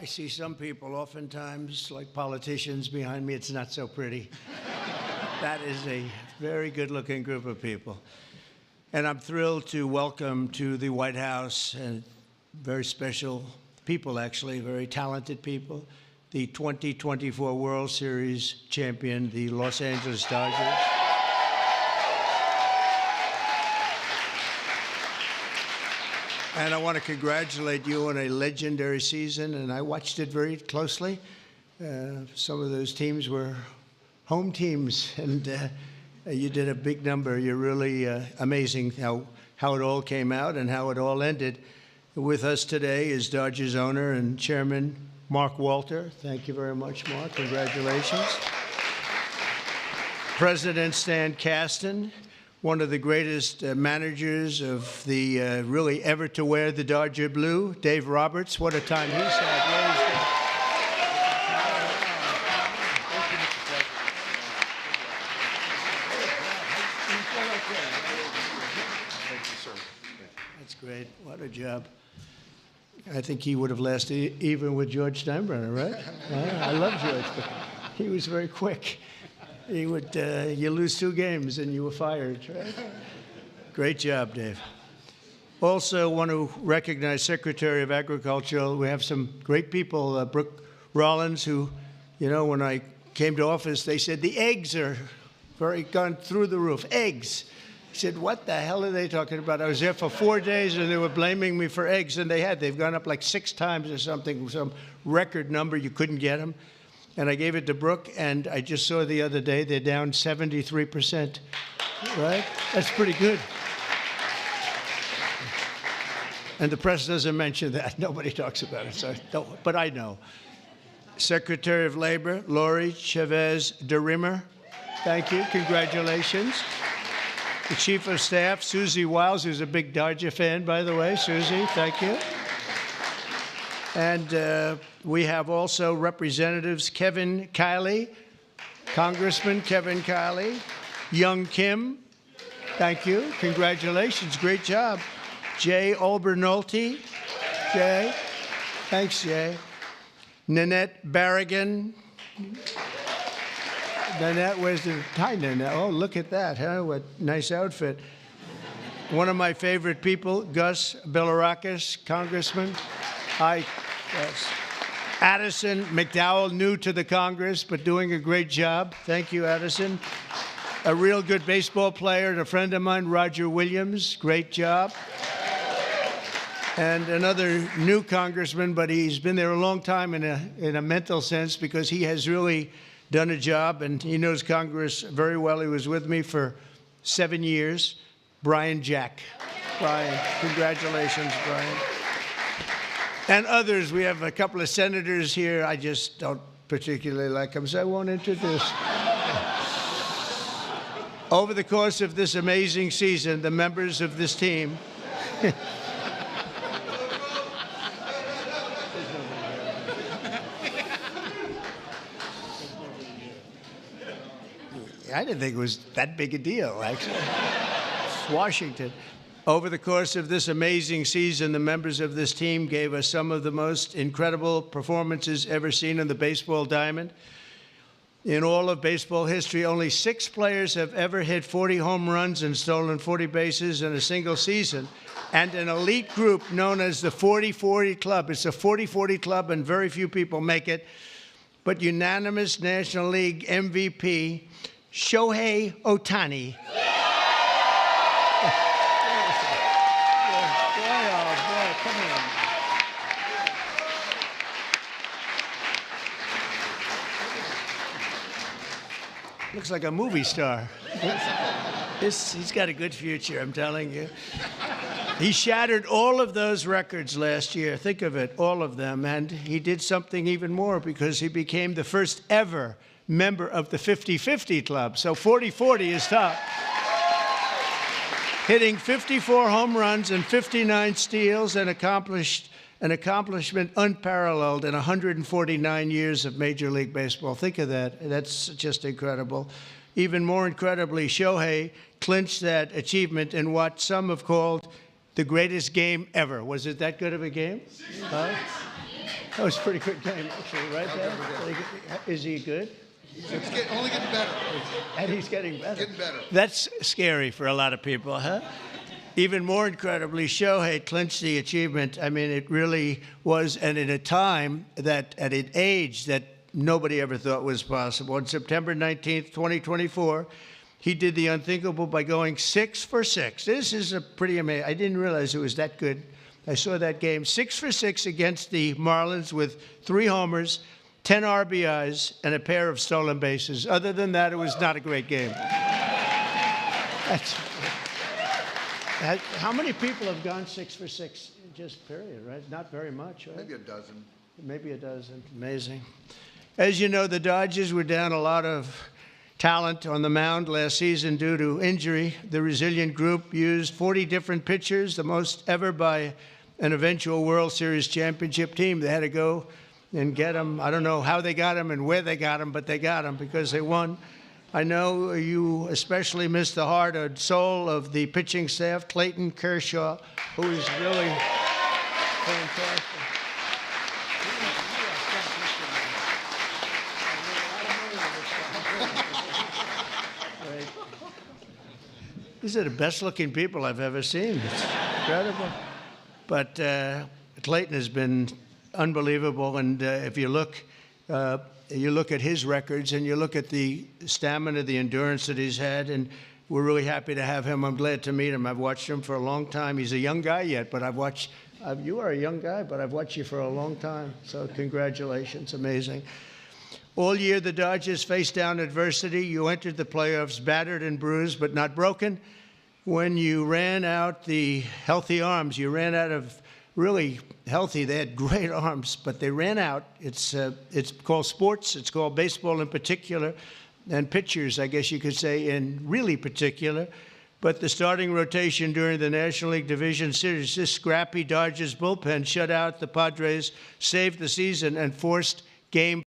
I see some people oftentimes, like politicians behind me, it's not so pretty. That is a very good-looking group of people. And I'm thrilled to welcome to the White House and very special people, actually, very talented people, the 2024 World Series champion, the Los Angeles Dodgers. And I want to congratulate you on a legendary season, and I watched it very closely. Some of those teams were home teams, and you did a big number. You're really amazing how it all came out and how it all ended. With us today is Dodgers owner and chairman Mark Walter. Thank you very much, Mark. Congratulations. President Stan Kasten, one of the greatest managers of the really ever to wear the Dodger blue. Dave Roberts, what a time he's had. That's great. What a job. I think he would have lasted even with George Steinbrenner, right? I love George, but he was very quick. He would, you lose 2 games and you were fired, right? Great job, Dave. Also want to recognize Secretary of Agriculture. We have some great people, Brooke Rollins, who, you know, when I came to office, they said the eggs are gone through the roof. Eggs. I said, what the hell are they talking about? I was there for 4 days and they were blaming me for eggs, and they've gone up like 6 times or something, some record number. You couldn't get them. And I gave it to Brooke, and I just saw the other day they're down 73%, right? That's pretty good. And the press doesn't mention that. Nobody talks about it, so but I know. Secretary of Labor, Lori Chavez DeRimmer, thank you, congratulations. The Chief of Staff, Susie Wiles, who's a big Dodger fan, by the way. Susie, thank you. And we have also Representatives Kevin Kiley, Congressman Kevin Kiley, Young Kim, thank you, congratulations, great job. Jay Obernolte, Jay, thanks, Jay. Nanette Barragan. Nanette, where's the, hi, Nanette, oh, look at that, huh, what nice outfit. One of my favorite people, Gus Bilirakis, Congressman. Hi, yes. Addison McDowell, new to the Congress, but doing a great job. Thank you, Addison. A real good baseball player and a friend of mine, Roger Williams. Great job. And another new congressman, but he's been there a long time in a mental sense, because he has really done a job, and he knows Congress very well. He was with me for 7 years. Brian Jack. Brian, congratulations, Brian. And others, we have a couple of senators here. I just don't particularly like them, so I won't introduce. Over the course of this amazing season, the members of this team I didn't think it was that big a deal, actually. Washington. Over the course of this amazing season, the members of this team gave us some of the most incredible performances ever seen in the baseball diamond. In all of baseball history, only 6 players have ever hit 40 home runs and stolen 40 bases in a single season. And an elite group known as the 40-40 Club. It's a 40-40 club, and very few people make it. But unanimous National League MVP, Shohei Ohtani. Looks like a movie star. He's got a good future, I'm telling you. He shattered all of those records last year. Think of it, all of them. And he did something even more, because he became the first ever member of the 50-50 club. So 40-40 is top. Hitting 54 home runs and 59 steals, and an accomplishment unparalleled in 149 years of Major League Baseball. Think of that. That's just incredible. Even more incredibly, Shohei clinched that achievement in what some have called the greatest game ever. Was it that good of a game? That was a pretty good game, actually, right there. Is he good? He's only getting better. And he's getting better. Getting better. That's scary for a lot of people, huh? Even more incredibly, Shohei clinched the achievement. I mean, it really was, and at a time that, at an age that nobody ever thought was possible. On September 19th, 2024, he did the unthinkable by going 6 for 6. This is a pretty amazing. I didn't realize it was that good. I saw that game, 6 for 6 against the Marlins with 3 homers, 10 RBIs, and a pair of stolen bases. Other than that, it was not a great game. How many people have gone 6 for 6 just period, right? Not very much, right? Maybe a dozen. Maybe a dozen. Amazing. As you know, the Dodgers were down a lot of talent on the mound last season due to injury. The resilient group used 40 different pitchers, the most ever by an eventual World Series championship team. They had to go and get them. I don't know how they got them and where they got them, but they got them because they won. I know you especially miss the heart and soul of the pitching staff, Clayton Kershaw, who is really fantastic. These are the best-looking people I've ever seen. It's incredible. But Clayton has been unbelievable, and if you look at his records and you look at the stamina, the endurance that he's had, and we're really happy to have him. I'm glad to meet him. I've watched him for a long time. He's a young guy yet, but you are a young guy, but I've watched you for a long time. So congratulations, amazing. All year, the Dodgers faced down adversity. You entered the playoffs battered and bruised, but not broken. When you ran out the healthy arms, you ran out of really healthy. They had great arms, but they ran out. It's called sports. It's called baseball in particular, and pitchers, I guess you could say, in really particular. But the starting rotation during the National League Division Series, this scrappy Dodgers bullpen shut out the Padres, saved the season, and forced Game